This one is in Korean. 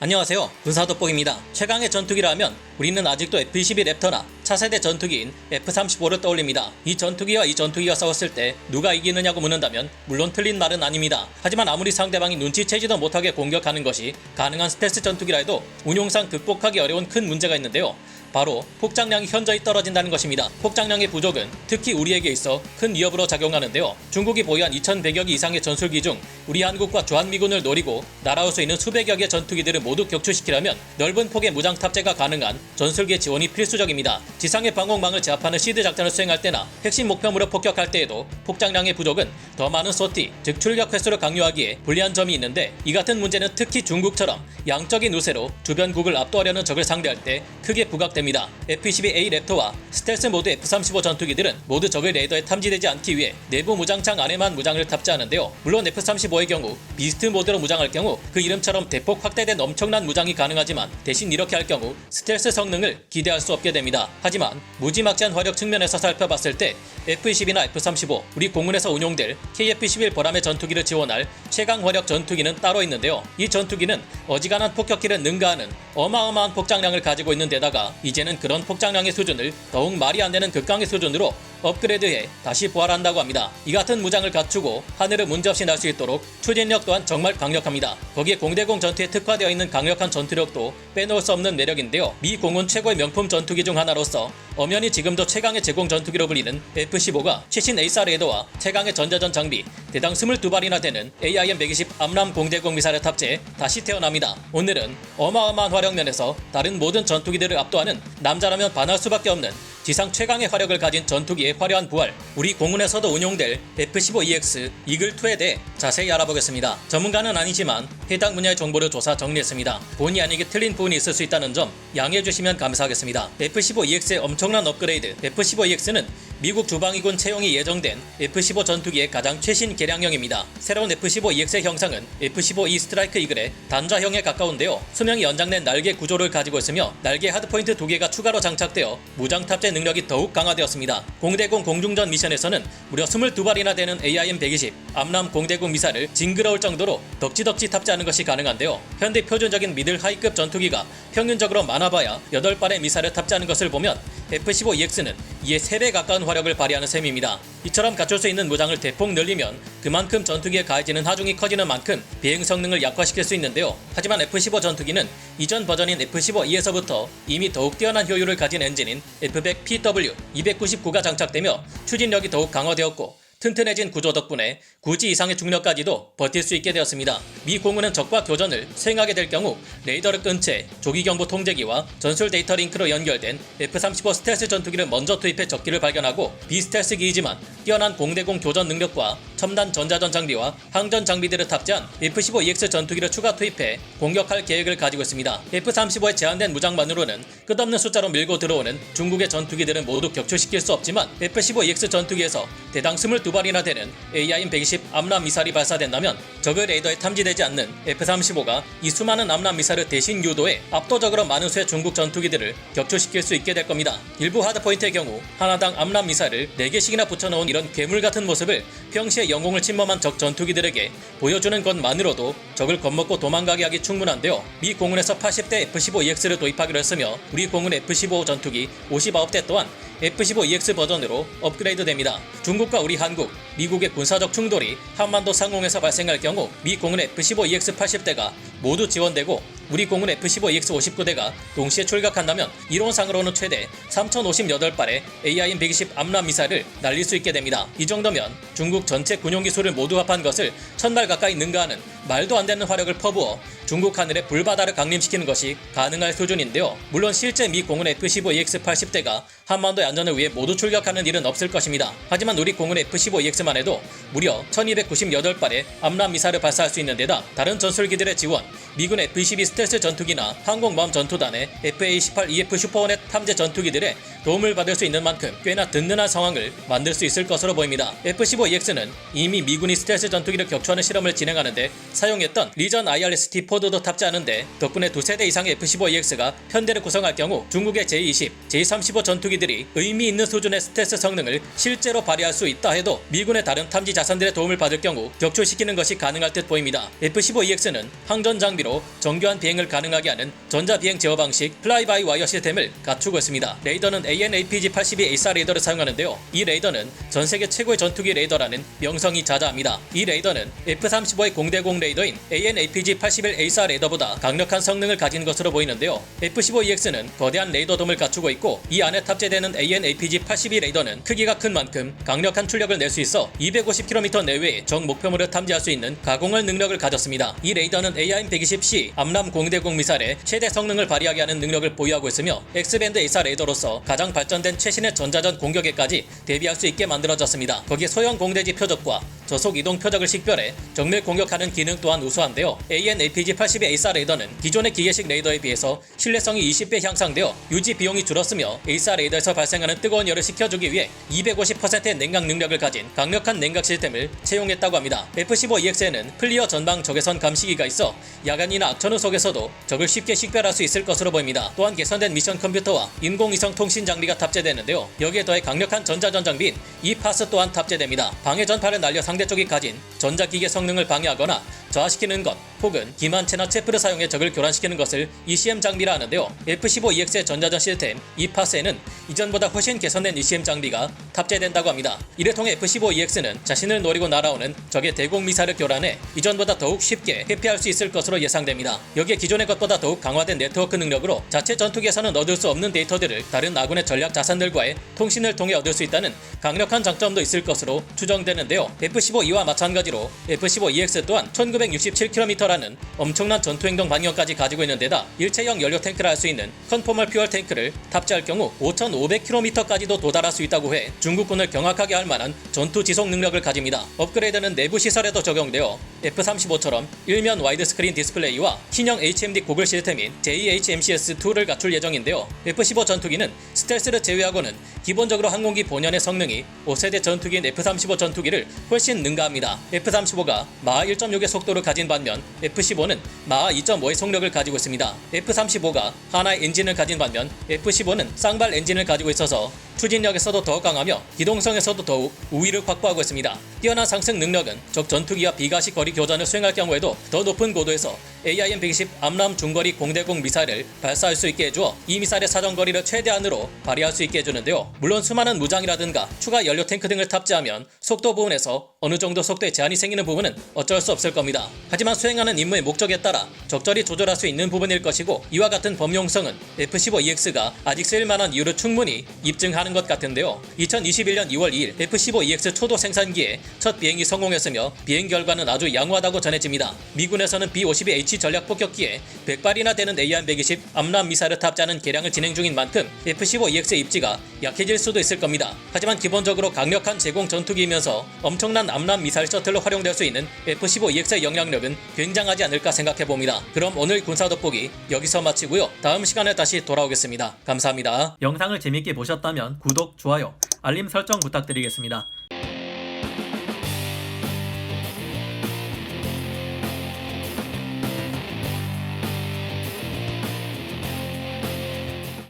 안녕하세요. 군사돋보기입니다. 최강의 전투기라 하면 우리는 아직도 F-22 랩터나 차세대 전투기인 F-35를 떠올립니다. 이 전투기와 이 전투기가 싸웠을 때 누가 이기느냐고 묻는다면 물론 틀린 말은 아닙니다. 하지만 아무리 상대방이 눈치채지도 못하게 공격하는 것이 가능한 스텔스 전투기라 해도 운용상 극복하기 어려운 큰 문제가 있는데요. 바로 폭장량이 현저히 떨어진다는 것입니다. 폭장량의 부족은 특히 우리에게 있어 큰 위협으로 작용하는데요. 중국이 보유한 2100여 기 이상의 전술기 중 우리 한국과 주한미군을 노리고 날아올 수 있는 수백여 개의 전투기들을 모두 격추시키려면 넓은 폭의 무장 탑재가 가능한 전술기의 지원이 필수적입니다. 지상의 방공망을 제압하는 시드 작전을 수행할 때나 핵심 목표물을 폭격할 때에도 폭장량의 부족은 더 많은 소티, 즉 출격 횟수를 강요하기에 불리한 점이 있는데, 이 같은 문제는 특히 중국처럼 양적인 우세로 주변국을 압도하려는 적을 상대할 때 크게 부각됩니다. F-22A 랩터와 스텔스 모드 F-35 전투기들은 모두 적의 레이더에 탐지되지 않기 위해 내부 무장창 안에만 무장을 탑재하는데요. 물론 F-35의 경우 비스트 모드로 무장할 경우 그 이름처럼 대폭 확대된 엄청난 무장이 가능하지만, 대신 이렇게 할 경우 스텔스 성능을 기대할 수 없게 됩니다. 하지만 무지막지한 화력 측면에서 살펴봤을 때 F-22나 F-35, 우리 공군에서 운용될 KF-11 보람의 전투기를 지원할 최강 화력 전투기는 따로 있는데요. 이 전투기는 어지간한 폭격기를 능가하는 어마어마한 폭장량을 가지고 있는 데다가 이제는 그런 폭장량의 수준을 더욱 말이 안 되는 극강의 수준으로 업그레이드해 다시 부활한다고 합니다. 이 같은 무장을 갖추고 하늘을 문제없이 날 수 있도록 추진력 또한 정말 강력합니다. 거기에 공대공 전투에 특화되어 있는 강력한 전투력도 빼놓을 수 없는 매력인데요. 미 공군 최고의 명품 전투기 중 하나로서 엄연히 지금도 최강의 제공 전투기로 불리는 F-15가 최신 에이사 레이더와 최강의 전자전 장비, 대당 22발이나 되는 AIM-120 암람 공대공 미사일을 탑재해 다시 태어납니다. 오늘은 어마어마한 화력면에서 다른 모든 전투기들을 압도하는, 남자라면 반할 수밖에 없는 지상 최강의 화력을 가진 전투기의 화려한 부활, 우리 공군에서도 운용될 F-15EX 이글2에 대해 자세히 알아보겠습니다. 전문가는 아니지만 해당 분야의 정보를 조사 정리했습니다. 본의 아니게 틀린 부분이 있을 수 있다는 점 양해해 주시면 감사하겠습니다. F-15EX의 엄청난 업그레이드. F-15EX는 미국 주방위군 채용이 예정된 F-15 전투기의 가장 최신 개량형입니다. 새로운 F-15EX의 형상은 F-15E 스트라이크 이글의 단좌형에 가까운데요. 수명이 연장된 날개 구조를 가지고 있으며 날개 하드포인트 2개가 추가로 장착되어 무장 탑재 능력이 더욱 강화되었습니다. 공대공 공중전 미션에서는 무려 22발이나 되는 AIM-120 암람 공대공 미사일을 징그러울 정도로 덕지덕지 탑재하는 것이 가능한데요. 현대 표준적인 미들 하이급 전투기가 평균적으로 많아봐야 8발의 미사일을 탑재하는 것을 보면 F-15EX는 이에 3배 가까운 화력을 발휘하는 셈입니다. 이처럼 갖출 수 있는 무장을 대폭 늘리면 그만큼 전투기에 가해지는 하중이 커지는 만큼 비행 성능을 약화시킬 수 있는데요. 하지만 F-15 전투기는 이전 버전인 F-15E에서부터 이미 더욱 뛰어난 효율을 가진 엔진인 F-100PW 299가 장착되며 추진력이 더욱 강화되었고, 튼튼해진 구조 덕분에 구지 이상의 중력까지도 버틸 수 있게 되었습니다. 미 공군은 적과 교전을 수행하게 될 경우 레이더를 끈 채 조기경보 통제기와 전술 데이터 링크로 연결된 F-35 스텔스 전투기를 먼저 투입해 적기를 발견하고, 비스텔스기이지만 뛰어난 공대공 교전 능력과 첨단 전자전 장비와 항전 장비들을 탑재한 F-15EX 전투기를 추가 투입해 공격할 계획을 가지고 있습니다. F-35의 제한된 무장만으로는 끝없는 숫자로 밀고 들어오는 중국의 전투기들은 모두 격추시킬 수 없지만, F-15EX 전투기에서 대당 22발이나 되는 AIM-120 암람 미사일이 발사된다면 적의 레이더에 탐지되지 않는 F-35가 이 수많은 암람 미사일을 대신 유도해 압도적으로 많은 수의 중국 전투기들을 격추시킬 수 있게 될 겁니다. 일부 하드포인트의 경우 하나당 암람 미사일을 4개씩이나 붙여놓은 이런 괴물같은 모습을 평시에 영공을 침범한 적 전투기들에게 보여주는 것만으로도 적을 겁먹고 도망가게 하기 충분한데요. 미 공군에서 80대 F-15EX를 도입하기로 했으며 우리 공군 F-15 전투기 59대 또한 F-15EX 버전으로 업그레이드 됩니다. 중국과 우리 한국, 미국의 군사적 충돌이 한반도 상공에서 발생할 경우 미 공군 F-15EX 80대가 모두 지원되고 우리 공군 F-15EX 59대가 동시에 출격한다면 이론상으로는 최대 3058발의 AIM-120 암람 미사일을 날릴 수 있게 됩니다. 이 정도면 중국 전체 군용 기술을 모두 합한 것을 1000발 가까이 능가하는 말도 안 되는 화력을 퍼부어 중국 하늘의 불바다를 강림시키는 것이 가능할 수준인데요. 물론 실제 미 공군 F-15EX 80대가 한반도의 안전을 위해 모두 출격하는 일은 없을 것입니다. 하지만 우리 공군 F-15EX만 해도 무려 1298발의 암람 미사일을 발사할 수 있는 데다 다른 전술기들의 지원, 미군 F-22 스텔스 전투기나 항공모함 전투단의 FA-18EF 슈퍼호넷 탐제 전투기들의 도움을 받을 수 있는 만큼 꽤나 든든한 상황을 만들 수 있을 것으로 보입니다. F-15EX는 이미 미군이 스텔스 전투기를 격추하는 실험을 진행하는데 사용했던 리전 IRST-4도 탑재하는데, 덕분에 2세대 이상의 F-15EX가 편대를 구성할 경우 중국의 J-20, J-35 전투기들이 의미 있는 수준의 스텔스 성능을 실제로 발휘할 수 있다 해도 미군의 다른 탐지 자산들의 도움을 받을 경우 격추시키는 것이 가능할 듯 보입니다. F-15EX는 항전 장비로 전투기로 정교한 비행을 가능하게 하는 전자비행 제어 방식 플라이 바이 와이어 시스템을 갖추고 있습니다. 레이더는 AN/APG-82 A4 레이더를 사용하는데요. 이 레이더는 전세계 최고의 전투기 레이더라는 명성이 자자합니다. 이 레이더는 F-35의 공대공 레이더인 AN/APG-81 A4 레이더보다 강력한 성능을 가진 것으로 보이는데요. F-15EX는 거대한 레이더돔을 갖추고 있고 이 안에 탑재되는 AN/APG-82 레이더는 크기가 큰 만큼 강력한 출력을 낼 수 있어 250km 내외의 적 목표물을 탐지할 수 있는 가공할 능력을 가졌습니다. 이 레이더는 AIM-120C 암람 공대공 미사일의 최대 성능을 발휘하게 하는 능력을 보유하고 있으며 X밴드 A4 레이더로서 가장 발전된 최신의 전자전 공격에까지 대비할 수 있게 만들어졌습니다. 거기에 소형 공대지 표적과 저속 이동 표적을 식별해 정밀 공격하는 기능 또한 우수한데요. AN/APG-82 A4 레이더는 기존의 기계식 레이더에 비해서 신뢰성이 20배 향상되어 유지 비용이 줄었으며 A4 레이더에서 발생하는 뜨거운 열을 식혀주기 위해 250%의 냉각 능력을 가진 강력한 냉각 시스템을 채용했다고 합니다. F-15EX에는 플리어 전방 적외선 감시기가 있어 야간이나 악천후 속에서도 적을 쉽게 식별할 수 있을 것으로 보입니다. 또한 개선된 미션 컴퓨터와 인공위성 통신 장비가 탑재되는데요. 여기에 더해 강력한 전자전 장비인 EPAS 또한 탑재됩니다. 방해 전파를 날려 상대 쪽이 가진 전자기계 성능을 방해하거나 저하시키는 것 혹은 기만체나 체프를 사용해 적을 교란시키는 것을 ECM 장비라 하는데요. F-15EX의 전자전 시스템 EPAS에는 이전보다 훨씬 개선된 ECM 장비가 탑재된다고 합니다. 이를 통해 F-15EX는 자신을 노리고 날아오는 적의 대공 미사일을 교란해 이전보다 더욱 쉽게 회피할 수 있을 것으로 예상됩니다. 여기에 기존의 것보다 더욱 강화된 네트워크 능력으로 자체 전투기에서는 얻을 수 없는 데이터들을 다른 아군의 전략 자산들과의 통신을 통해 얻을 수 있다는 강력한 장점도 있을 것으로 추정되는데요. F-15E와 마찬가지로 F-15EX 또한 1967km라는 엄청난 전투행동 반경까지 가지고 있는 데다 일체형 연료 탱크를 할 수 있는 컨포멀 퓨얼 탱크를 탑재할 경우 5,500km까지도 도달할 수 있다고 해 중국군을 경악하게 할 만한 전투 지속 능력을 가집니다. 업그레이드는 내부 시설에도 적용되어 F-35처럼 일면 와이드 스크린 디스플레이와 신형 HMD 고글 시스템인 JHMCS2를 갖출 예정인데요. F-15 전투기는 스텔스를 제외하고는 기본적으로 항공기 본연의 성능이 5세대 전투기인 F-35 전투기를 훨씬 능가합니다. F-35가 마하 1.6의 속도를 가진 반면 F-15는 마하 2.5의 속력을 가지고 있습니다. F-35가 하나의 엔진을 가진 반면 F-15는 쌍발 엔진을 가지고 있어서 추진력에서도 더 강하며 기동성에서도 더욱 우위를 확보하고 있습니다. 뛰어난 상승 능력은 적 전투기와 비가시 거리 교전을 수행할 경우에도 더 높은 고도에서 AIM-120 암람 중거리 공대공 미사일을 발사할 수 있게 해주어 이 미사일의 사정거리를 최대한으로 발휘할 수 있게 해주는데요. 물론 수많은 무장이라든가 추가 연료 탱크 등을 탑재하면 속도 부분에서 어느 정도 속도에 제한이 생기는 부분은 어쩔 수 없을 겁니다. 하지만 수행하는 임무의 목적에 따라 적절히 조절할 수 있는 부분일 것이고 이와 같은 범용성은 F-15EX가 아직 쓰일만한 이유를 충분히 입증하는 것 같은데요. 2021년 2월 2일 F-15EX 초도 생산기에 첫 비행이 성공했으며 비행 결과는 아주 양호하다고 전해집니다. 미군에서는 B-52H 전략 폭격기에 100발이나 되는 AIM-120 암람 미사일을 탑재하는 개량을 진행 중인 만큼 F-15EX의 입지가 약해질 수도 있을 겁니다. 하지만 기본적으로 강력한 제공 전투기이면서 엄청난 암람 미사일 셔틀로 활용될 수 있는 F-15EX의 영향력은 굉장하지 않을까 생각해봅니다. 그럼 오늘 군사 돋보기 여기서 마치고요. 다음 시간에 다시 돌아오겠습니다. 감사합니다. 영상을 재밌게 보셨다면 구독, 좋아요, 알림 설정 부탁드리겠습니다.